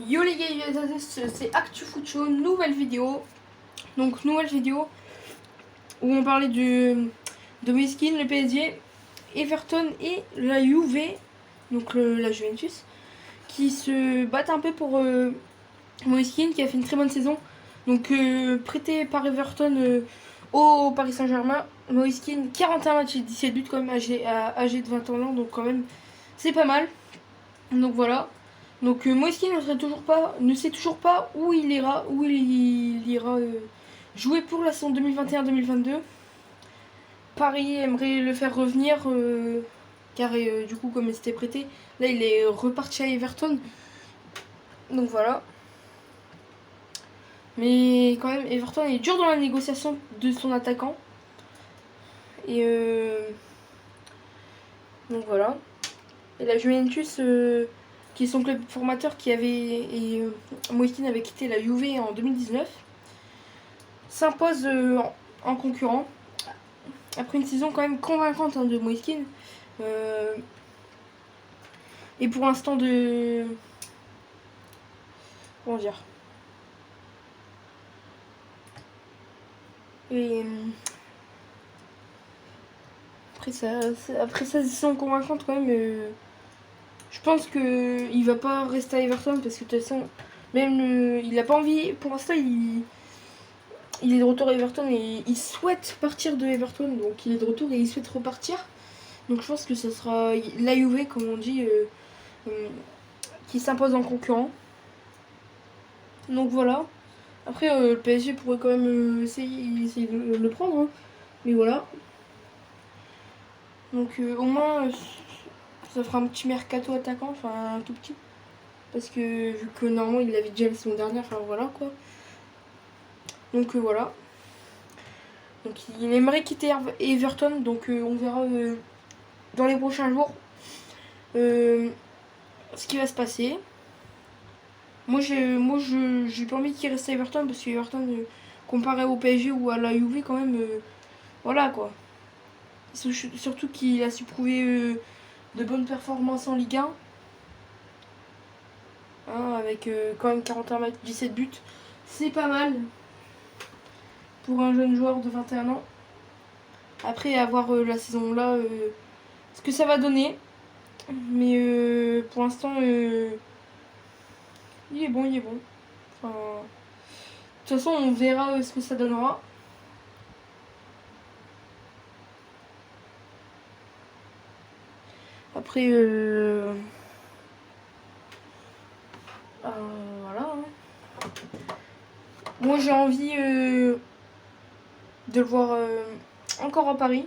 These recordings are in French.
Yo les gars, c'est ActuFootShow, nouvelle vidéo. Donc nouvelle vidéo où on parlait de Moise Kean, le PSG, Everton et la Juve, donc la Juventus, qui se battent un peu pour Moise Kean qui a fait une très bonne saison. Donc prêté par Everton au Paris Saint-Germain. Moise Kean, 41 matchs et 17 buts quand même âgé de 21 ans, donc quand même c'est pas mal. Donc voilà. Donc Moise Kean ne sait toujours pas où il ira, jouer pour la saison 2021-2022. Paris aimerait le faire revenir car du coup comme il s'était prêté, là il est reparti à Everton. Donc voilà. Mais quand même Everton est dur dans la négociation de son attaquant. Et donc voilà. Et la Juventus qui est son club formateur Moise Kean avait quitté la Juve en 2019, s'impose en concurrent après une saison quand même convaincante de Moise Kean et pour l'instant comment dire, et après sa saison convaincante quand même je pense qu'il va pas rester à Everton parce que de toute façon même il a pas envie pour l'instant. Il est de retour à Everton et il souhaite partir de Everton, donc il est de retour et il souhaite repartir. Donc je pense que ce sera la Juve, comme on dit, qui s'impose en concurrent. Donc voilà. Après, le PSG pourrait quand même essayer de le prendre, hein. Mais voilà. Donc au moins, ça fera un petit mercato attaquant, enfin un tout petit. Parce que vu que normalement il l'avait déjà la saison dernière, enfin voilà quoi. Donc voilà. Donc il aimerait quitter Everton, donc on verra dans les prochains jours ce qui va se passer. Moi j'ai pas envie qu'il reste à Everton parce que Everton comparé au PSG ou à la Juve quand même voilà quoi. Surtout qu'il a su prouver de bonnes performances en Ligue 1 hein, avec quand même 41 matchs, 17 buts. C'est pas mal pour un jeune joueur de 21 ans. Après à voir la saison là ce que ça va donner. Mais pour l'instant il est bon. Enfin, de toute façon on verra ce que ça donnera. Après voilà. Hein. Moi j'ai envie de le voir encore à Paris.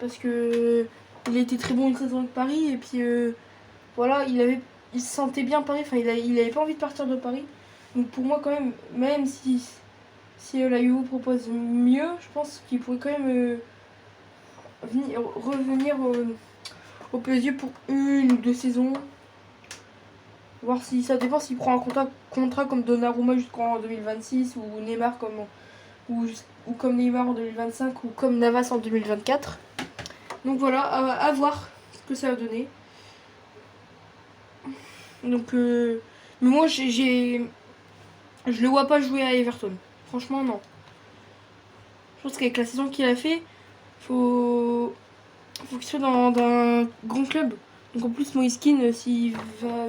Parce que il a été très bon une saison avec Paris et puis voilà, il se sentait bien à Paris, enfin il avait pas envie de partir de Paris. Donc pour moi quand même si la Juve propose mieux, je pense qu'il pourrait quand même revenir au PSG pour une ou deux saisons. Voir si ça dépend s'il prend un contrat comme Donnarumma jusqu'en 2026 ou Neymar ou comme Neymar en 2025 ou comme Navas en 2024. Donc voilà, à voir ce que ça va donner. Donc mais moi je le vois pas jouer à Everton. Franchement non. Je pense qu'avec la saison qu'il a fait, faut qu'il soit dans un grand club. Donc en plus Moise Kean s'il va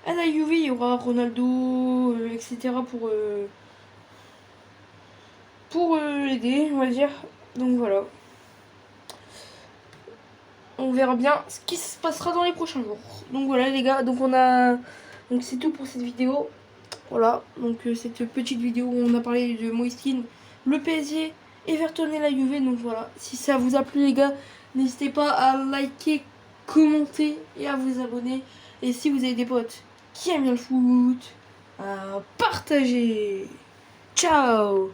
à la Juve, il y aura Ronaldo, etc. pour l'aider, on va dire. Donc voilà. On verra bien ce qui se passera dans les prochains jours. Donc voilà les gars, donc c'est tout pour cette vidéo. Voilà, donc cette petite vidéo où on a parlé de Moise Kean, le PSG, Everton et la Juve. Donc voilà, si ça vous a plu les gars, n'hésitez pas à liker, commenter et à vous abonner. Et si vous avez des potes qui aiment bien le foot, à partager. Ciao!